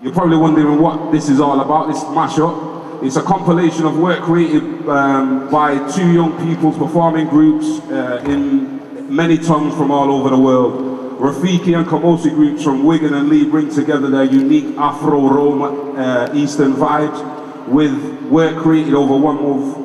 You're probably wondering what this is all about, this mashup. It's a compilation of work created by two young people's performing groups in many tongues from all over the world. Rafiki and Kámoši groups from Wigan and Leigh bring together their unique Afro-Roma Eastern vibes with work created over 1 month,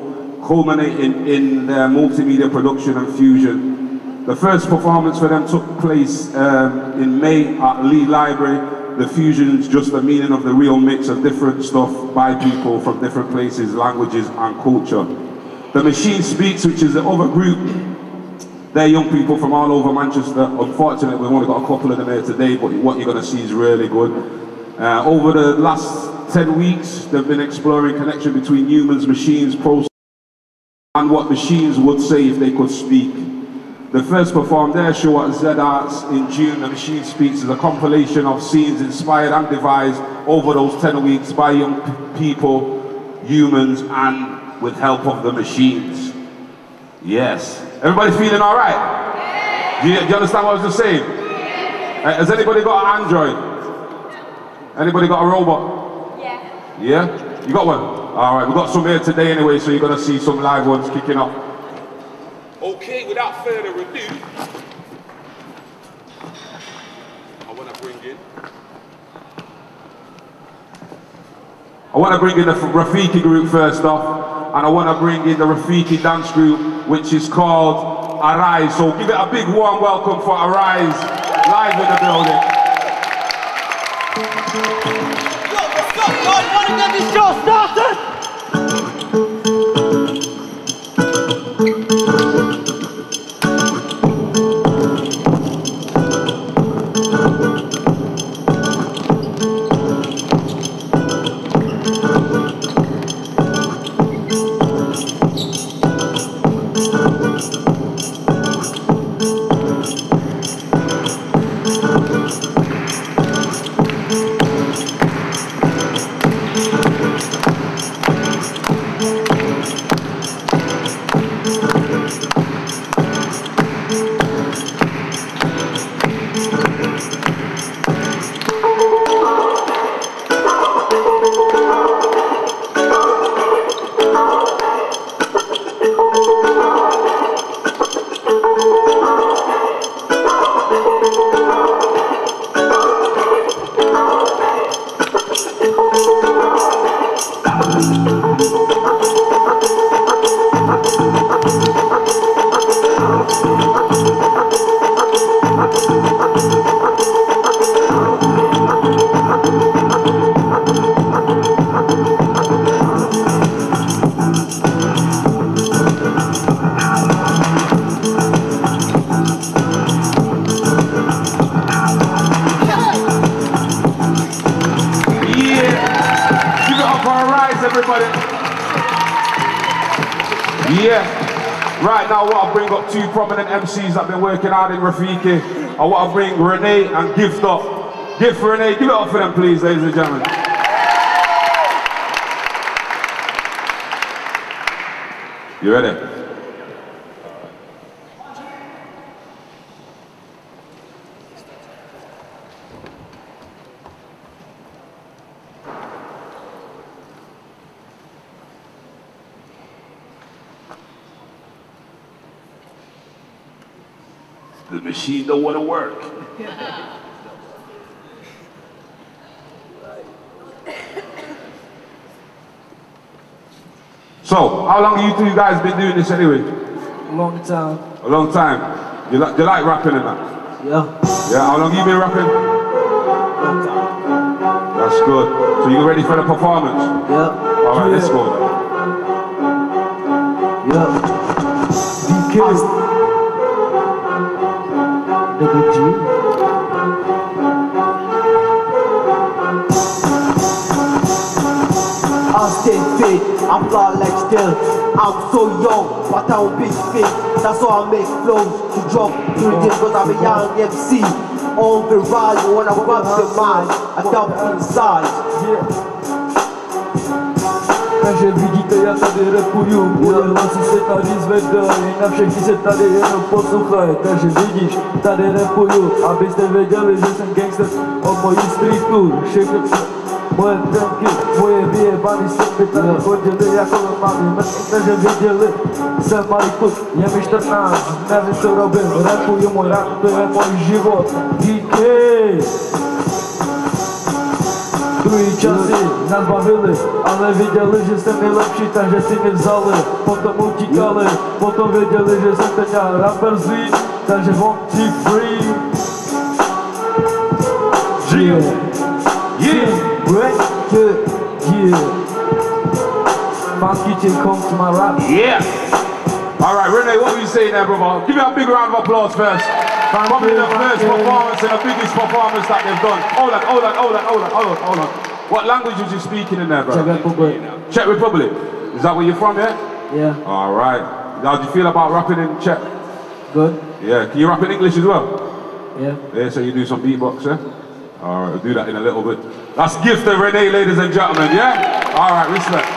culminating in their multimedia production and fusion. The first performance for them took place in May at Leigh Library. The fusion is just the meaning of the real mix of different stuff by people from different places, languages and culture. The Machine Speaks, which is the other group, they're young people from all over Manchester. Unfortunately, we've only got a couple of them here today, but what you're going to see is really good. Over the last 10 weeks, they've been exploring connection between humans, machines, process, and what machines would say if they could speak. They first performed their show at Z Arts in June. The Machine Speaks is a compilation of scenes inspired and devised over those 10 weeks by young people, humans, and with help of the machines. Yes. Everybody feeling all right? Yeah. Do you understand what I was just saying? Yeah. Has anybody got an Android? Anybody got a robot? Yeah. Yeah? You got one? All right, we've got some here today anyway, so you're going to see some live ones kicking off. Okay, without further ado, I want to bring in the Rafiki group first off, and I want to bring in the Rafiki dance group, which is called Arise. So give it a big warm welcome for Arise, live in the building. Yo, let's go, guys, I want to get this show started! Two prominent MCs that have been working hard in Rafiki. I want to bring Renee and Gift up. Gift for Renee, give it up for them please, ladies and gentlemen. You ready? The machine don't want to work. So, how long have you two guys been doing this anyway? A long time. A long time. You like rapping and that? Yeah. Yeah, how long have you been rapping? Long time. That's good. So you ready for the performance? Yeah. Alright, let's go. Yeah. DK. Double G. I stay fit, I fly like still. I'm so young, but I'm big fit. That's why I make flows to drop through this, cause I'm a young MC. On the rise, when I grab the mind, I dump inside. Takže vidíte, jak tady repuju, bude hlasy se tady zvedají, na všechny se tady jenom poslouchají. Takže vidíš, tady repuju, abyste věděli, že jsem gangster od mojí streetu. Všechny Moje trenky, moje vyjebaný srpy, tady chodili jako normální mrtky, že viděli, jsem malý kluk, je mi 14, nevím co robím, rapuju můj rap, to je můj život, díky. Druhý časy nás bavili, ale viděli, že jsem nejlepší, takže si mě vzali, potom utíkali, potom věděli, že jsem teď rapper zlý, takže 1, 2, 3. Yeah, yeah. Funky J come to my rap. Yeah. All right, Renee, what were you saying there, brother? Give me a big round of applause first. Probably the first performance and the biggest performance that they've done. Hold on. What language was you speaking in there, bro? Czech Republic. Czech Republic. Is that where you're from, yeah? Yeah. All right. How do you feel about rapping in Czech? Good. Yeah. Can you rap in English as well? Yeah. Yeah, so you do some beatbox, yeah? All right, we'll do that in a little bit. That's gift to Renee, ladies and gentlemen, yeah? All right, respect.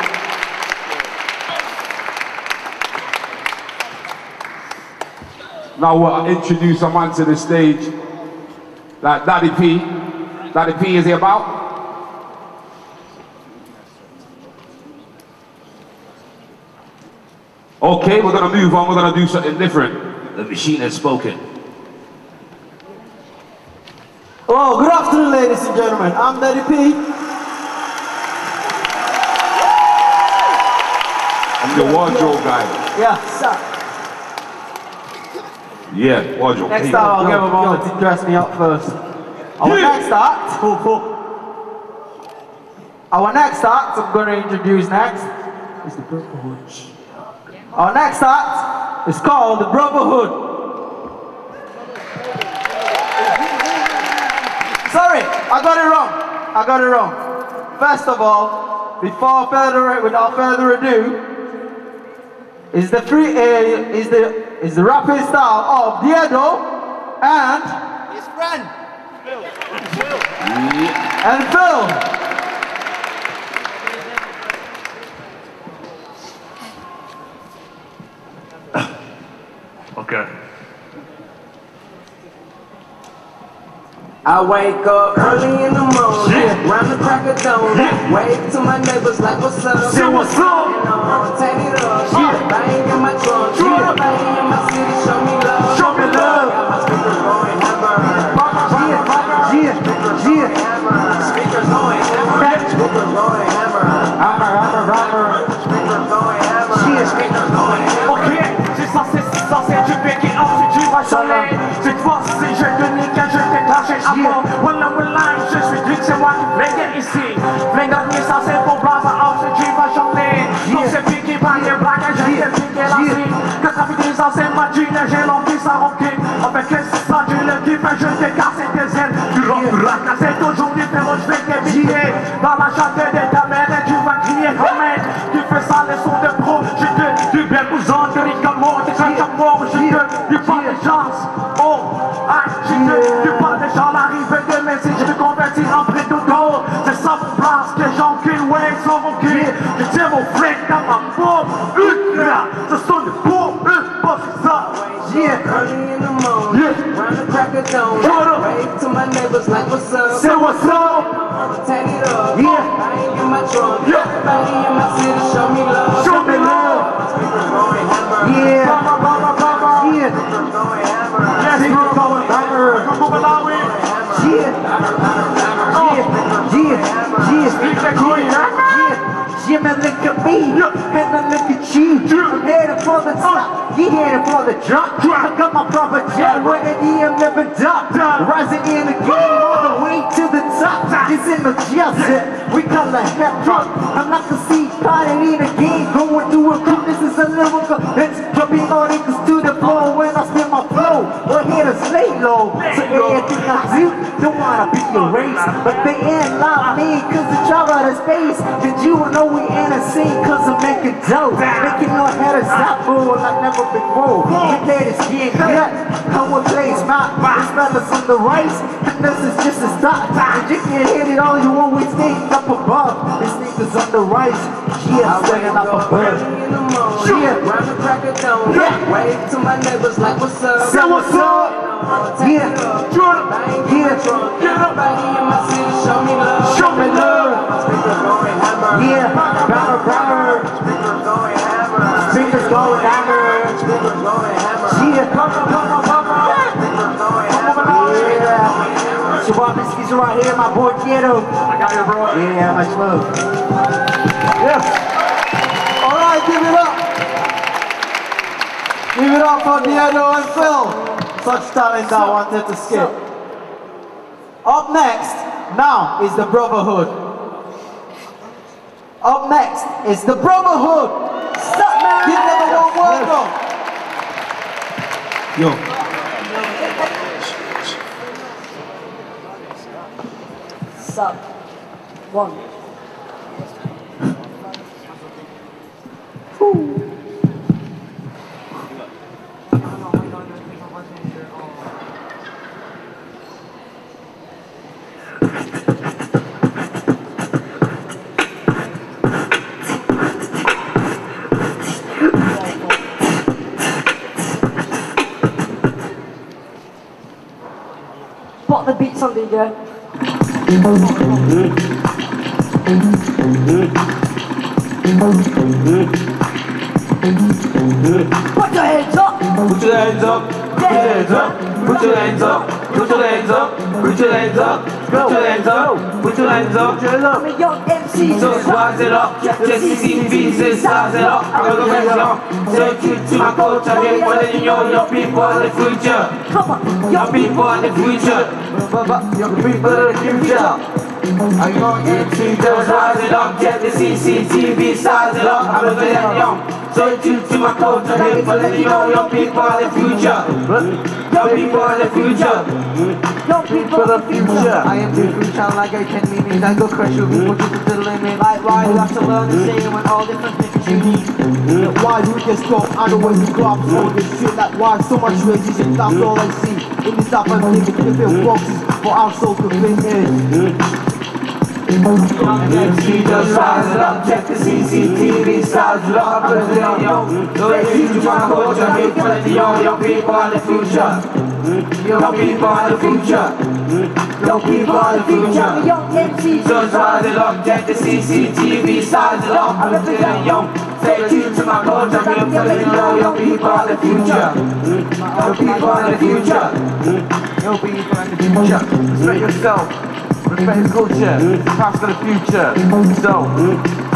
Now we'll introduce a man to the stage, like Daddy P. Daddy P, is he about? Okay, we're gonna move on, we're gonna do something different. The machine has spoken. Oh, good afternoon, ladies and gentlemen. I'm Daddy P. I'm the wardrobe guy. Yeah, sir. Yeah, wardrobe. Next time I'll give a moment to dress me up first. Our next act, I'm going to introduce next, is the Brotherhood. Our next act is called the Brotherhood. Sorry, I got it wrong. First of all, without further ado, is the rapping style of Diego and His friend. and Phil. Okay. I wake up early in the morning, round the crack of dawn, wave to my neighbors like what's up, Say what's up, and I'm take it up, bang in my trunk, bang in my city, show me love, got my speakers going hammer, speakers going hammer, speakers going hammer, speakers going hammer. Ok, c'est censé du bec et ensuite du vachonnet. Cette fois-ci, je te nique, je t'ai craché à mort. Wallah, je suis duc, c'est moi qui flingue ici. Flingue ça c'est pour blaser, ensuite du vachonnet. Donc c'est piqué par les blagues, je t'ai piqué la cible. Que ça fait des ans, c'est ma dune, j'ai l'envie, ça roquer. Avec qu'est-ce ça, tu le kiffes, je t'ai cassé tes ailes. Tu racasses aujourd'hui, frérot, je vais t'éviter. Dans la château de ta mère, tu vas crier comme elle. Tu fais ça, les sons de pro, je te du bien cousin, de ricamon, de cacamon, je te dis pas de chance. Oh, je te dis pas de gens, l'arrivée de mes si je te convertis en prix de dos. C'est ça mon place, que j'encule, ouais, sans mon cul. Je tiens mon fric dans ma paume, ultra, ce sont des pauvres, c'est ça. Early in the morning, round the crack of dawn, wave to my neighbors like what's up, Say what's up, take it up, bang in my trunk, bang in my city, show me love, show me love. speakers going hammer, Yes, we're going hammer. Come on, Malawi. Man, look at me, and then look at you. I'm headed for the top, you headed for the drop. I got my proper jet, where the DM never dropped. Rising in the game, all the way to the top. It's in the jet set, we call it hip hop. I'm not the seat, party in the game, going through a group. This is a lyrical, it's dropping all niggas to the floor when I spin my flow. We're here to lay low, so everything I do, don't wanna be erased. But they ain't like me, cause they travel out of space. Did you know we in a scene cause I'm making dope, making no head of stop like never before. We let it skin cut, how we play smart. This fella's on the right, and this is just a start. And you can hit it all you want, we stay up above. This nigga's on the right, I'm standing up above. round the crack of dawn, wave to my neighbors like what's up, Say what's up, bang in my trunk, bang in my city, show me love, show me love. Chuhan biscuits right here, my boy Ghetto. I got you, bro. Yeah, much love. Yes. All right, give it up. Give it up for Diego and Phil. Such talent that wanted to skip. Up next, now is the Brotherhood. Up next is the Brotherhood. Stop, man. Give them a warm welcome. Yo. Sup. One. Put the beats on DJ. Put your hands up! Put your hands up! Put your hands up! Put your hands up! Put your hands up! Put your hands up! Put your hands up! Put your hands up! I'm a young MC. So rise it up, just see pieces, size it up. I'm gonna raise it up. So true to my culture, I'm letting you know your people are the future. Come on, Your people are the future. Your people are the future. I'm gonna get you, just rise it up, get the CCTV, size it up. I'm gonna let you so true to my culture, I'm letting you know your people are the future. Your people are the future. young people For the future, I am the future like I can mean. I go crush you, people to the limit. Like why you have to learn the same when all different things you need. Why do we get stuck? I don't want to go up so this shit. Like why so much racism? That's all I see. In this stuff I'm thinking different boxes, but I'm so convinced. MC just rise it up, check the CCTV, size it up, put it on yo. So it's you to my culture, I'm telling you, your people are the future. Your people are the future. Your people are the future. young MC. Just rise it up, check the CCTV, size it up, I'm telling you. Say you to my culture, I'm telling you, your people are the future. Your people are the future. Your people are the future. Respect yourself. Respect your culture, past and the future. So,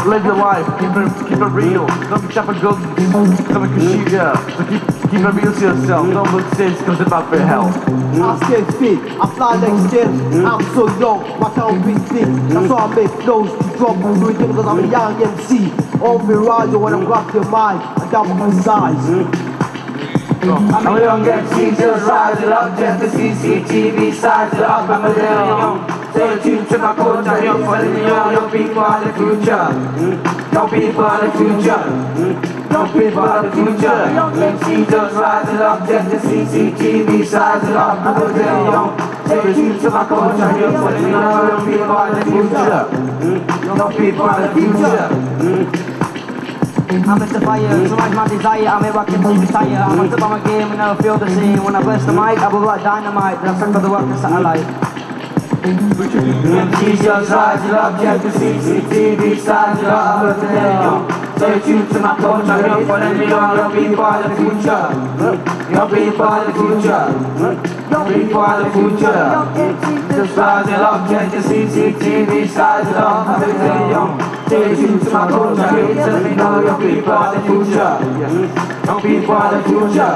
live your life, keep it real. Don't be chopping guns, someone can shoot you. So keep it real to yourself. Don't look serious because it's about for health. I stay fit, I fly like still. I'm so young, my town big thick. That's why I make flows to drop through it because I'm a young MC. On the rise when I grab your mind, I got my size. I'm a young MC, just rise it up, just the CCTV, size it up, I'm a little young. Stay tuned to my culture, I'm following you, your people are the future. Your people are the future. Your people are the future. Young MC, just rise it up, just the CCTV, size it up, I'm a little young. Stay tuned to my culture, I'm following you, your people are the future. Your people are the future. I'm Mr. Fire, so much my desire, I'm a rockin' to retire. I'm on top of my game and I'll feel the same. When I bless the mic, I will like dynamite. Then I suck for the work and satellite. MC just rise it up, check the CCTV, size it up, I'm a little young. Stay tuned to my culture, I'm following you, your people are the future. Your people are the future. Your people are the future. Just rise it up, check the CCTV, size it up, I'm a little young. Stay tuned to my culture, I'm telling you know your people are the future. Your people are the future.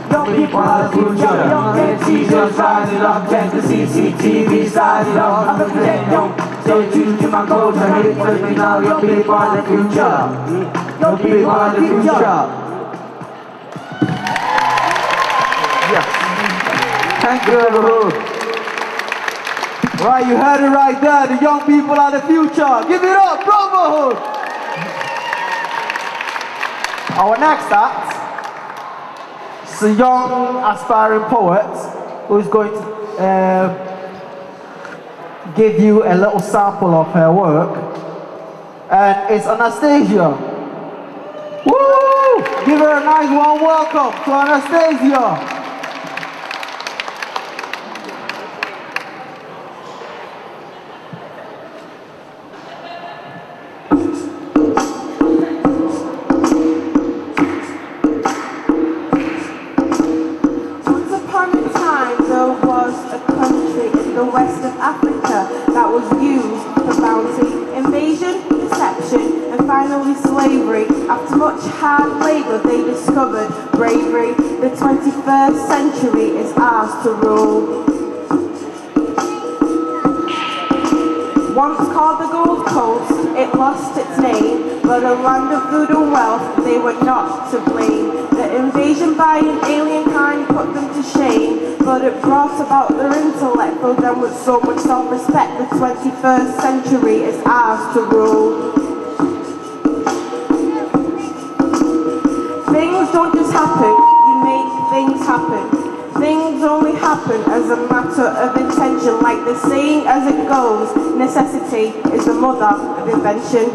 Your people are the future. Young MC just rise it up, check the CCTV, size it up, I'm a little young. Stay tuned to my culture, I'm telling you know your people are the future. Your people are the future. Thank you, Brotherhood. Right, you heard it right there. The young people are the future. Give it up, Brotherhood. Our next act is a young aspiring poet who is going to give you a little sample of her work. And it's Anastasia. Woo! Give her a nice warm welcome to Anastasia. Once upon a time there was a country in the the west of Africa that was used for bounty, invasion, deception, and finally slavery. After much hard labour, they discovered bravery. The 21st century is ours to rule. Once called the Gold Coast, it lost its name, but a land of food and wealth, they were not to blame. The invasion by an alien kind put them to shame, but it brought about their intellect, filled them with so much self-respect. The 21st century is ours to rule. Things don't just happen, you make things happen. Things only happen as a matter of intention, like the saying as it goes, necessity is the mother of invention.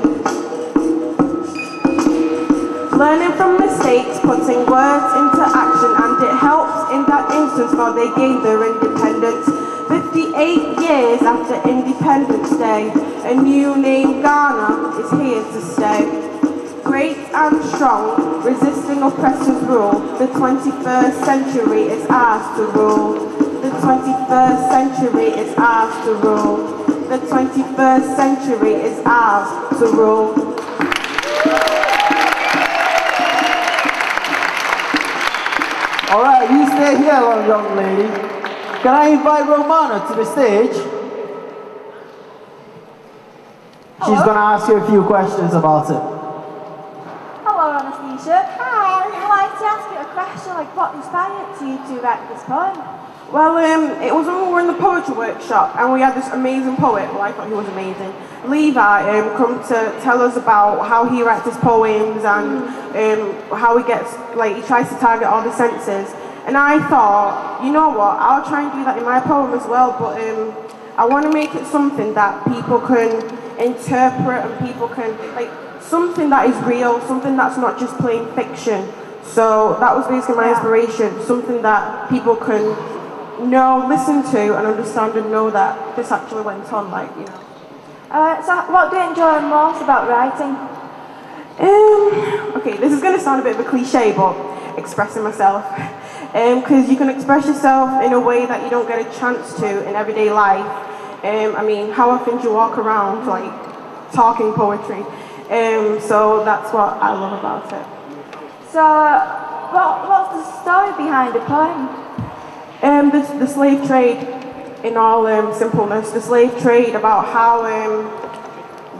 Learning from mistakes, putting words into action, and it helps in that instance while they gain their independence. 58 years after Independence Day, a new name, Ghana, is here to stay. Great and strong, resisting oppressors' rule. The 21st century is ours to rule. The 21st century is ours to rule. The 21st century is ours to rule. All right, you stay here, young lady. Can I invite Romana to the stage? She's going to ask you a few questions about it. Hello, Anastasia. Hi. I'd like to ask you a question, like what inspired you to write this poem? Well, it was when we were in the poetry workshop and we had this amazing poet, well I thought he was amazing, Levi, come to tell us about how he writes his poems and how he gets, like he tries to target all the senses. And I thought, you know what, I'll try and do that in my poem as well, but I want to make it something that people can interpret and people can, like, something that is real, something that's not just plain fiction. So that was basically my inspiration, something that people can know, listen to and understand and know that this actually went on, like, you know. So what do you enjoy most about writing? Okay, this is going to sound a bit of a cliche, but expressing myself. Because you can express yourself in a way that you don't get a chance to in everyday life. I mean, how often do you walk around, like, talking poetry? So that's what I love about it. So, what's the story behind the poem? The slave trade, in all simpleness, the slave trade about how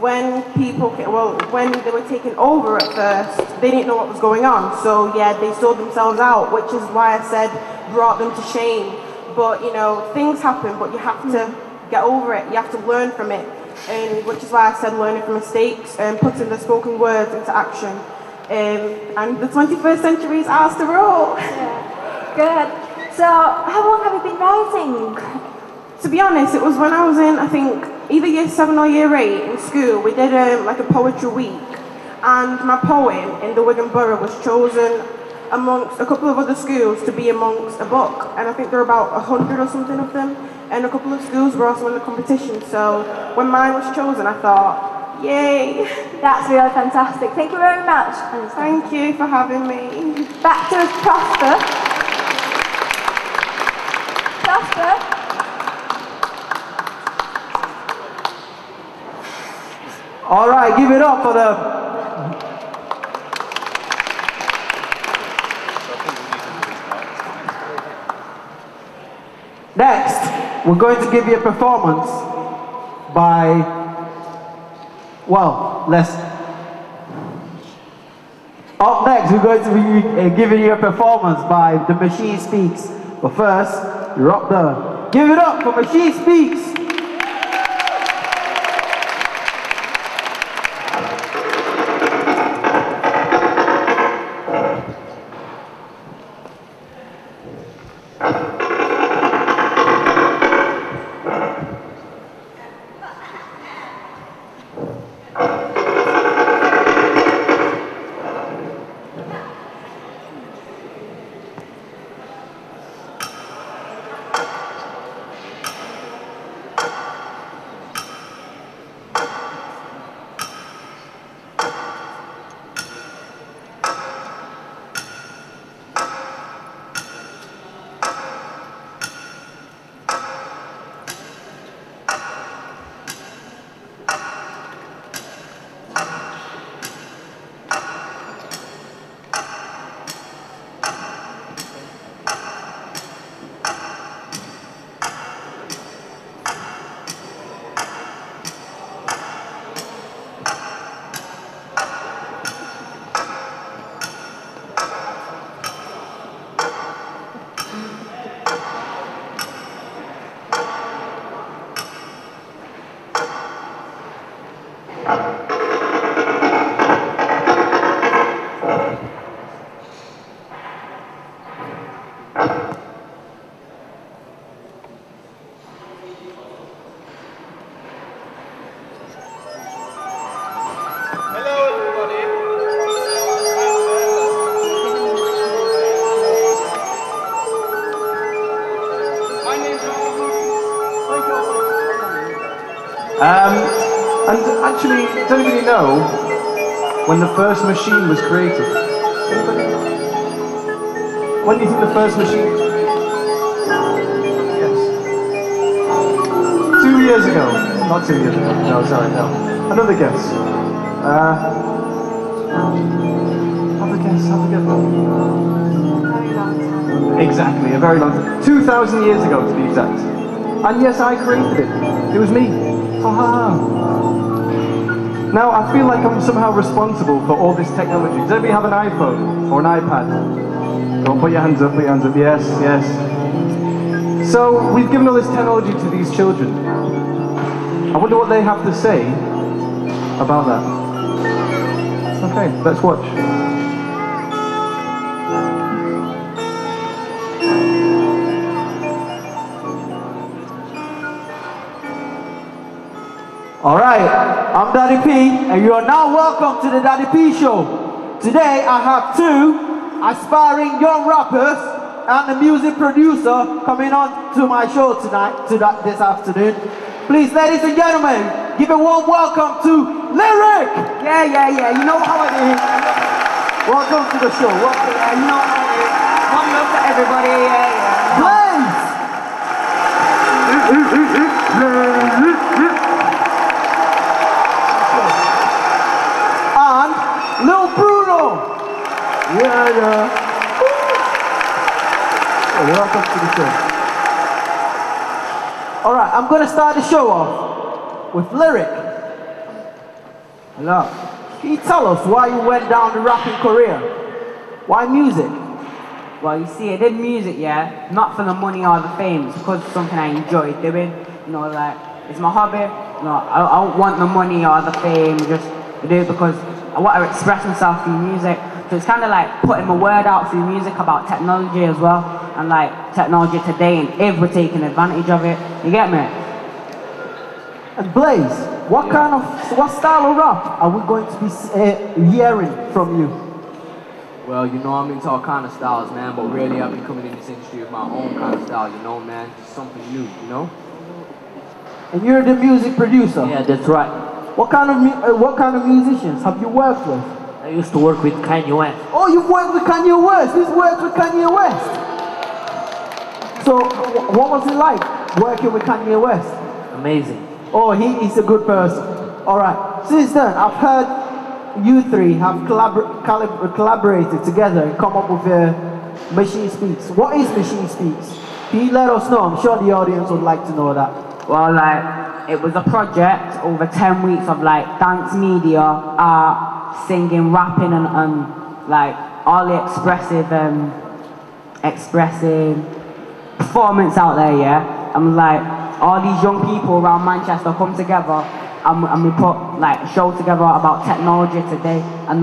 when people, when they were taken over at first, they didn't know what was going on. So yeah, they sold themselves out, which is why I said brought them to shame. But you know, things happen, but you have to get over it. You have to learn from it. Which is why I said learning from mistakes and putting the spoken words into action. And the 21st century is ours to rule. Yeah. Good. So, how long have you been writing? To be honest, it was when I was in, I think, either year 7 or year 8 in school. We did like a poetry week. And my poem in the Wigan Borough was chosen amongst a couple of other schools to be amongst a book. And I think there were about 100 or something of them. And a couple of schools were also in the competition. So when mine was chosen, I thought, yay. That's really fantastic. Thank you very much. Thank you for having me. Back to Prosper. Prosper. All right, give it up for the... Next, we're going to give you a performance by, well, let's... Up next, we're going to be giving you a performance by The Machine Speaks. But first, you're up there. Give it up for Machine Speaks. And actually, does anybody know when the first machine was created? Anybody? When do you think the first machine? Yes. 2 years ago. Not 2 years ago. No, sorry, no. Another guess. Have a guess. Have a guess. Very long time. Exactly, a very long time. 2,000 years ago, to be exact. And yes, I created it. It was me. Haha. Now, I feel like I'm somehow responsible for all this technology. Does anybody have an iPhone or an iPad? Go on, put your hands up, put your hands up. Yes, yes. So, we've given all this technology to these children. I wonder what they have to say about that. Okay, let's watch. Alright, I'm Daddy P, and you are now welcome to the Daddy P Show. Today I have two aspiring young rappers and a music producer coming on to my show tonight, this afternoon. Please, ladies and gentlemen, give a warm welcome to Lyric! Yeah, you know how it is. Welcome to the show. Welcome. You know how it is. One love to everybody, yeah. Blaze! And Lil Bruno! Yeah. Welcome to the show. Alright, I'm gonna start the show off with Lyric. Hello. Can you tell us why you went down the rapping career? Why music? Well, you see, I did music, yeah, not for the money or the fame. It's because it's something I enjoy doing. You know, like, it's my hobby. You know, I don't want the money or the fame. Just I do it because I want to express myself through music. So it's kind of like putting my word out through music about technology as well. And like technology today, and if we're taking advantage of it. You get me? And Blaze, what style of rap are we going to be hearing from you? Well, you know, I'm into all kind of styles, man, but really I've been coming in this industry with my own kind of style, you know, man, just something new, you know? And you're the music producer? Yeah, that's right. What kind of musicians have you worked with? I used to work with Kanye West. Oh, you've worked with Kanye West? Who's worked with Kanye West? So, what was it like working with Kanye West? Amazing. Oh, he's a good person. Alright, since then, I've heard you three have collaborated together and come up with Machine Speaks. What is Machine Speaks? Can you let us know? I'm sure the audience would like to know that. Well, like, it was a project over 10 weeks of like dance media, art, singing, rapping, and like all the expressive performance out there, yeah. And like all these young people around Manchester come together and we put like a show together about technology today and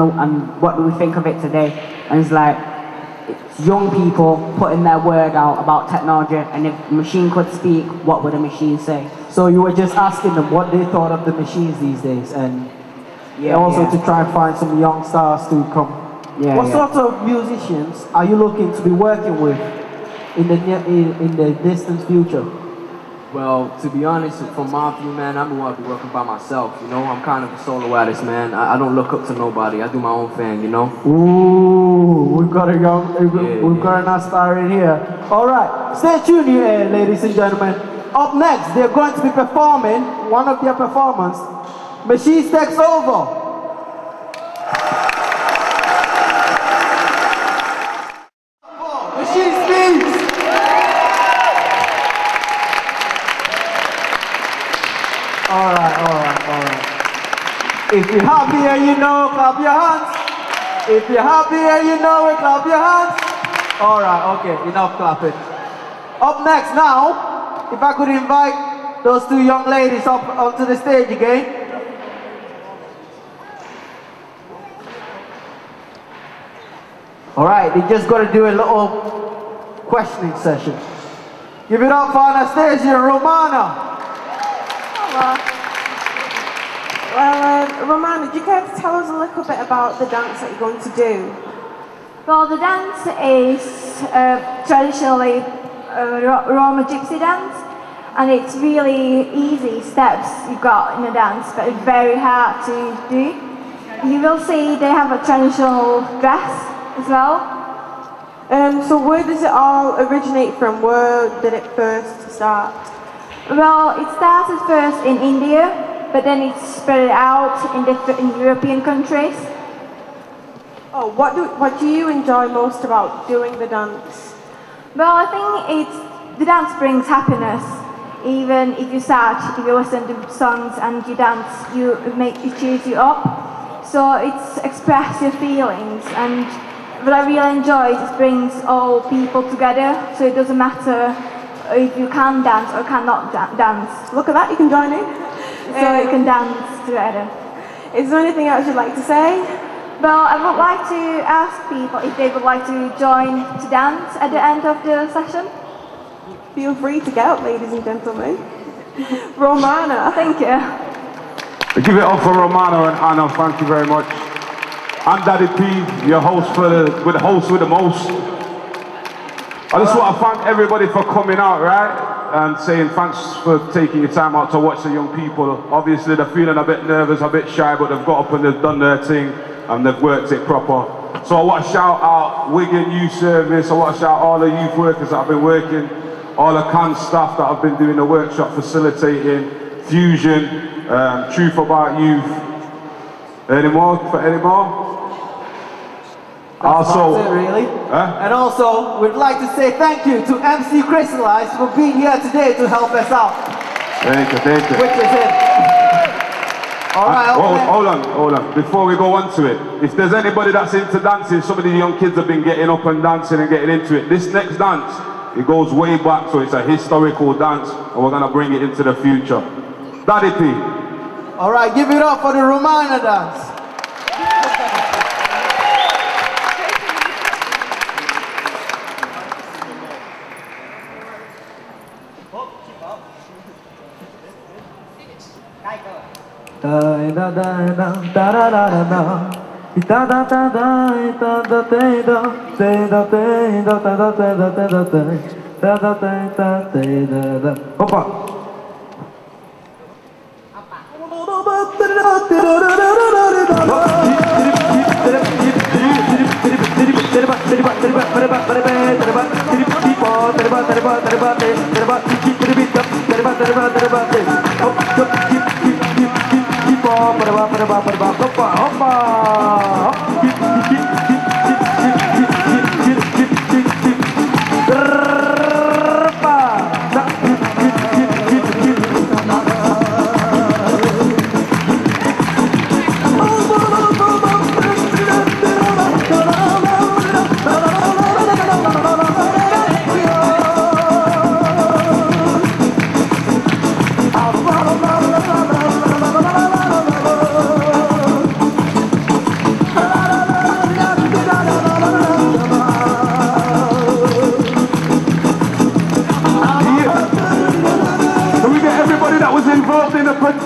what do we think of it today. And it's like it's young people putting their word out about technology, and if the machine could speak, what would a machine say? So you were just asking them what they thought of the machines these days, and to try and find some young stars to come. What sort of musicians are you looking to be working with in the distant future? Well, to be honest, from my view, man, I'm going to be working by myself, you know? I'm kind of a solo artist, man. I don't look up to nobody. I do my own thing, you know? Ooh, we've got an aspirant here. Alright, stay tuned here, ladies and gentlemen. Up next, they're going to be performing one of their performances. Machines Takes Over. Machine Speaks. Alright. If you're happy and you know, clap your hands. If you're happy and you know it, clap your hands. Alright, okay, enough clapping. Up next now, if I could invite those two young ladies up onto the stage again. Alright, they just got to do a little questioning session. Give it up for Anastasia and Romana. Hello. Well, Romana, do you care to tell us a little bit about the dance that you're going to do? Well, the dance is traditionally Roma gypsy dance. and it's really easy steps you've got in a dance, but it's very hard to do. You will see they have a traditional dress as well. So where does it all originate from? Where did it first start? Well, it started first in India, but then it spread out in different European countries. Oh, what do you enjoy most about doing the dance? Well, I think the dance brings happiness. Even if you listen to songs and you dance, it cheers you up. So it's express your feelings, and what I really enjoy is it brings all people together. So it doesn't matter if you can dance or cannot dance. Look at that, you can join in. So you can dance together. Is there anything else you'd like to say? Well, I would like to ask people if they would like to join to dance at the end of the session. Feel free to get up, ladies and gentlemen. Romana. Thank you. Give it up for Romana and Anna, thank you very much. I'm Daddy P, your host with the most. I just want to thank everybody for coming out, right? And saying thanks for taking your time out to watch the young people. Obviously they're feeling a bit nervous, a bit shy, but they've got up and they've done their thing and they've worked it proper. So I want to shout out Wigan Youth Service, I want to shout out all the youth workers that have been working, all the CAN staff that have been doing the workshop facilitating, Fusion, Truth About Youth. Any more? That's it, really. And also, we'd like to say thank you to MC Crystallize for being here today to help us out. Thank you. Which is it. Alright, hold on. Before we go on to it, if there's anybody that's into dancing, some of the young kids have been getting up and dancing and getting into it. This next dance, it goes way back, so it's a historical dance, and we're gonna bring it into the future. Daddy P. Alright, give it up for the Romana dance.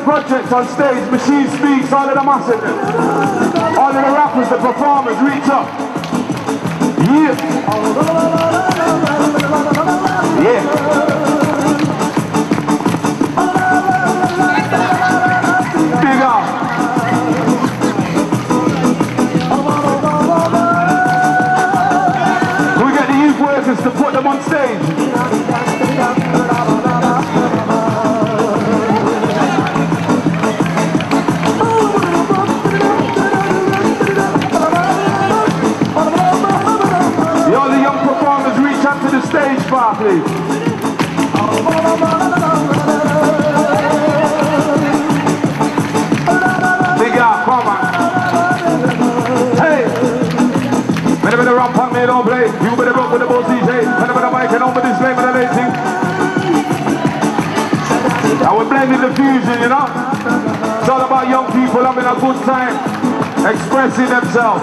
Projects on stage, Machine Speaks, all of the masses, all of the rappers, the performers, reach up. Yeah. Big up. We get the youth workers to put them on stage. The stage bar, please. Big up, come on. Hey! Better rap on me, don't play. You better rock with the boss DJ. Better mic and over this name of the lady. And we're blending the fusion, you know? It's all about young people having a good time, expressing themselves.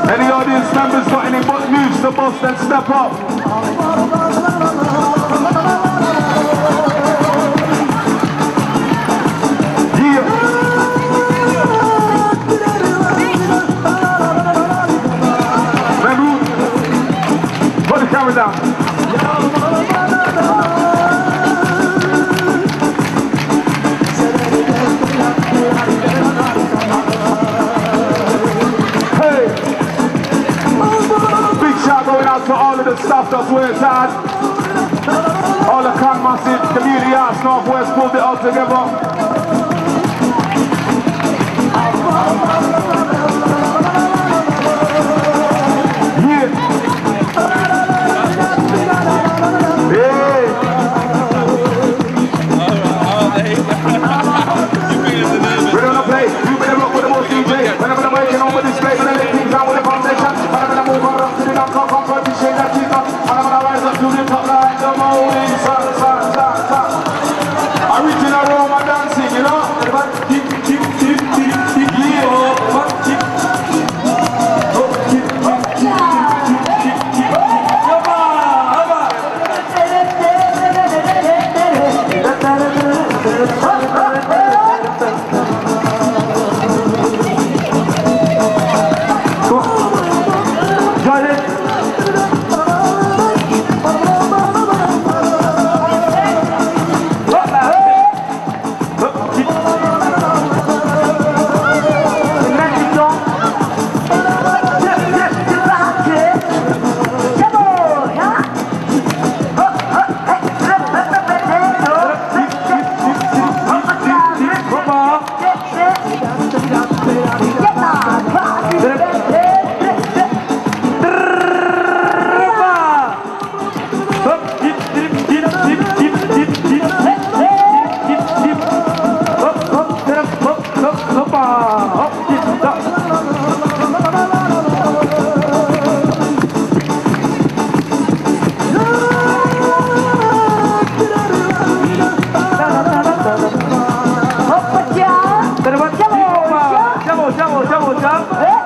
Any audience members got any news to bust, then step up. Yeah. camera down. Hey! Big shout going out to all of the staff that's worked hard. All the Kooj massive community arts Northwest pulled it all together. Yeah. Hey. We're gonna play. You better rock with the most DJ. Whenever I'm working on with this play, when I lay things down with the foundation, when I'm gonna move on up to the non competition that keep up, when I'm gonna rise up to the top like the morning sun. Original Roma dancing, you know? Siamo,